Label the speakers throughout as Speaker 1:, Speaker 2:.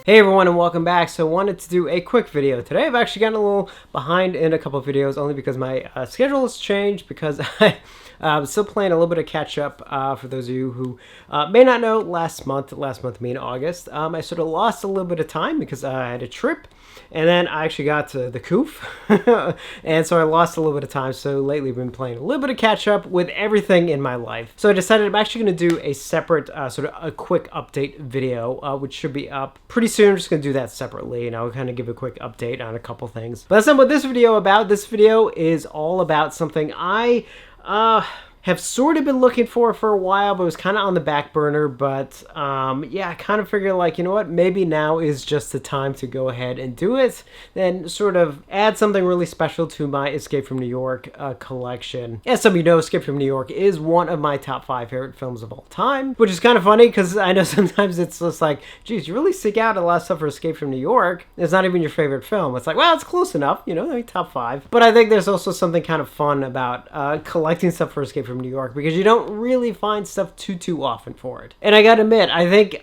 Speaker 1: Hey everyone, and welcome back. So I wanted to do a quick video today. I've actually gotten a little behind in a couple of videos only because my schedule has changed, because I'm still playing a little bit of catch up. For those of you who may not know, last month being August, I sort of lost a little bit of time because I had a trip, and then I actually got to the coof, and so I lost a little bit of time. So lately I've been playing a little bit of catch up with everything in my life. So I decided I'm actually going to do a separate sort of a quick update video, which should be up pretty soon. I'm just going to do that separately, and I'll kind of give a quick update on a couple things. But that's not what this video is about. This video is all about something I have sort of been looking for a while, but it was kind of on the back burner. But yeah, I kind of figured, like, you know what, maybe now is just the time to go ahead and do it, then sort of add something really special to my Escape from New York collection. As some of you know, Escape from New York is one of my top 5 favorite films of all time, which is kind of funny because I know sometimes it's just like, geez, you really seek out a lot of stuff for Escape from New York. It's not even your favorite film. It's like, well, it's close enough, you know, like top 5. But I think there's also something kind of fun about collecting stuff for Escape from New York, because you don't really find stuff too often for it. And I gotta admit, I think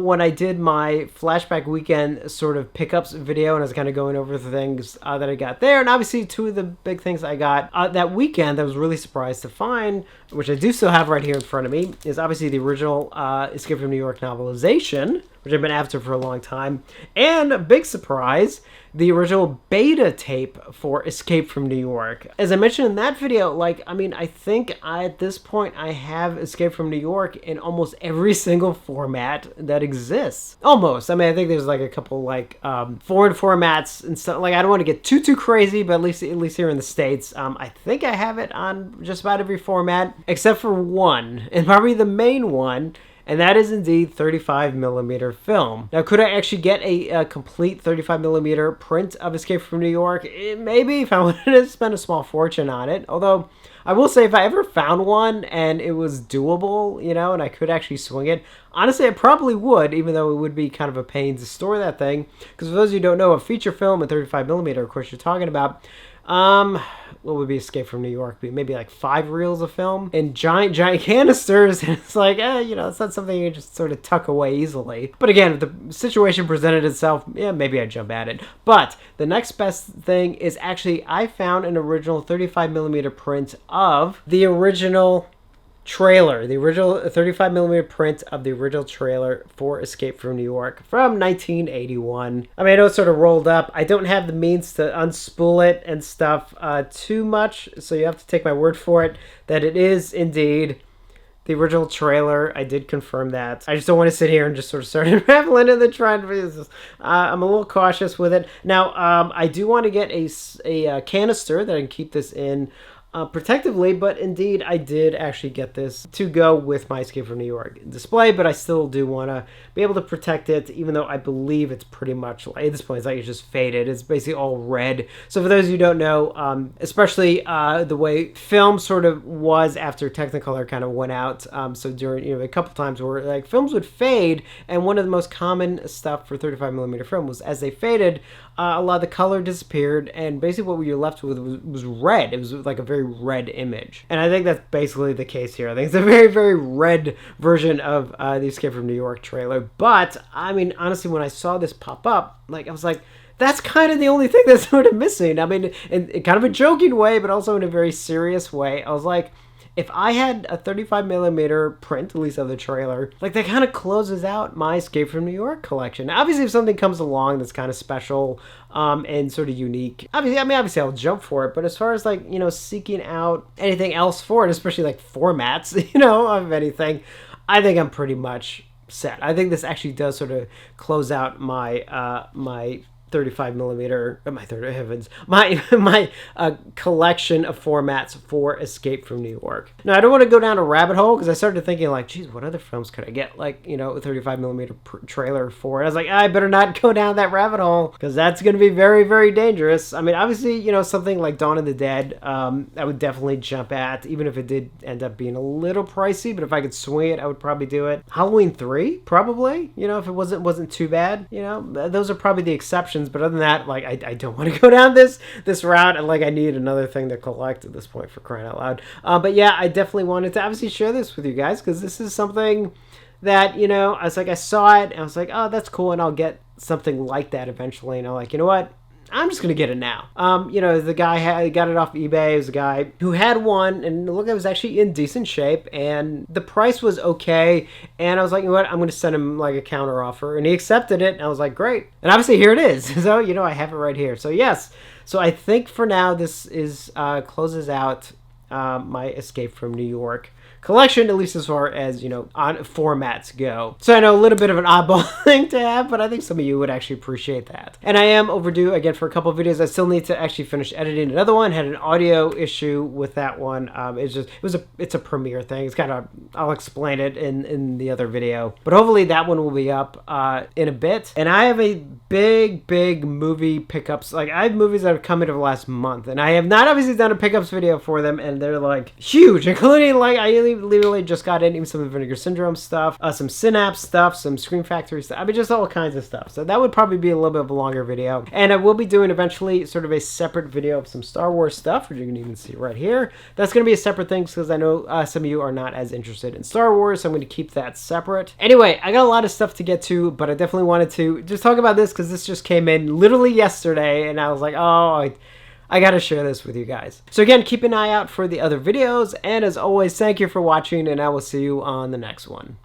Speaker 1: when I did my flashback weekend sort of pickups video, and I was kind of going over the things that I got there, and obviously 2 of the big things I got that weekend that I was really surprised to find, which I do still have right here in front of me, is obviously the original Escape from New York novelization, which I've been after for a long time, and a big surprise, the original beta tape for Escape from New York. As I mentioned in that video, like, I mean, I think at this point I have Escape from New York in almost every single format that exists. Almost. I mean, I think there's like a couple like foreign formats and stuff. Like, I don't want to get too crazy, but at least here in the States, I think I have it on just about every format except for one, and probably the main one. And that is indeed 35mm film. Now, could I actually get a complete 35mm print of Escape from New York? Maybe, if I wanted to spend a small fortune on it. Although, I will say, if I ever found one and it was doable, you know, and I could actually swing it, honestly, I probably would, even though it would be kind of a pain to store that thing. Because for those of you who don't know, a feature film at 35mm, of course, you're talking about, what would be Escape from New York be? Maybe like 5 reels of film in giant canisters. And it's like, you know, it's not something you just sort of tuck away easily. But again, if the situation presented itself, yeah, maybe I'd jump at it. But the next best thing is actually, I found an original 35mm print of the original trailer, the original 35mm print of the original trailer for Escape from New York from 1981. I mean, I know it's sort of rolled up. I don't have the means to unspool it and stuff too much, so you have to take my word for it that it is indeed the original trailer. I did confirm that. I just don't want to sit here and just sort of start unraveling in the trend. I'm a little cautious with it. Now, I do want to get a canister that I can keep this in protectively, but indeed I did actually get this to go with my Escape from New York display, but I still do want to be able to protect it, even though I believe it's pretty much, like, at this point, it's like it's just faded. It's basically all red. So for those of you who don't know, especially the way film sort of was after Technicolor kind of went out, so during, you know, a couple times where like films would fade, and one of the most common stuff for 35mm film was as they faded, a lot of the color disappeared, and basically what you're left with was red. It was like a very red image, and I think that's basically the case here. I think it's a very red version of the Escape from New York trailer. But I mean, honestly, when I saw this pop up, like, I was like, that's kind of the only thing that's sort of missing. I mean, in kind of a joking way, but also in a very serious way. I was like, if I had a 35mm print, at least of the trailer, like, that kind of closes out my Escape from New York collection. Now, obviously, if something comes along that's kind of special and sort of unique, obviously I'll jump for it. But as far as, like, you know, seeking out anything else for it, especially like formats, you know, of anything, I think I'm pretty much set. I think this actually does sort of close out my my 35mm, my collection of formats for Escape from New York. Now, I don't want to go down a rabbit hole, because I started thinking, like, geez, what other films could I get, like, you know, a 35mm trailer for? And I was like, I better not go down that rabbit hole, because that's going to be very dangerous. I mean, obviously, you know, something like Dawn of the Dead, I would definitely jump at, even if it did end up being a little pricey. But if I could swing it, I would probably do it. Halloween 3, probably, you know, if it wasn't too bad. You know, those are probably the exceptions. But other than that, like, I don't want to go down this route, and like, I need another thing to collect at this point, for crying out loud. But yeah, I definitely wanted to obviously share this with you guys, because this is something that, you know, I was like, I saw it and I was like, oh, that's cool, and I'll get something like that eventually, and I'm like, you know what? I'm just gonna get it now. You know, the guy got it off eBay. It was a guy who had one, and look, it was actually in decent shape, and the price was okay. And I was like, you know what? I'm gonna send him like a counter offer, and he accepted it. And I was like, great. And obviously, here it is. So you know, I have it right here. So yes. So I think for now, this is closes out my Escape from New York collection, at least as far as, you know, on formats go. So I know a little bit of an oddball thing to have, but I think some of you would actually appreciate that. And I am overdue again for a couple of videos. I still need to actually finish editing another one. Had an audio issue with that one. It's a Premiere thing. It's kind of, I'll explain it in the other video. But hopefully that one will be up in a bit. And I have a big movie pickups. Like, I have movies that have come into the last month, and I have not obviously done a pickups video for them, and they're like huge, including like I literally just got in even some of the Vinegar Syndrome stuff, some Synapse stuff, some Scream Factory stuff. I mean, just all kinds of stuff. So that would probably be a little bit of a longer video. And I will be doing eventually sort of a separate video of some Star Wars stuff, which you can even see right here. That's going to be a separate thing because I know some of you are not as interested in Star Wars, so I'm going to keep that separate. Anyway, I got a lot of stuff to get to, but I definitely wanted to just talk about this because this just came in literally yesterday, and I was like, oh, I gotta share this with you guys. So again, keep an eye out for the other videos, and as always, thank you for watching, and I will see you on the next one.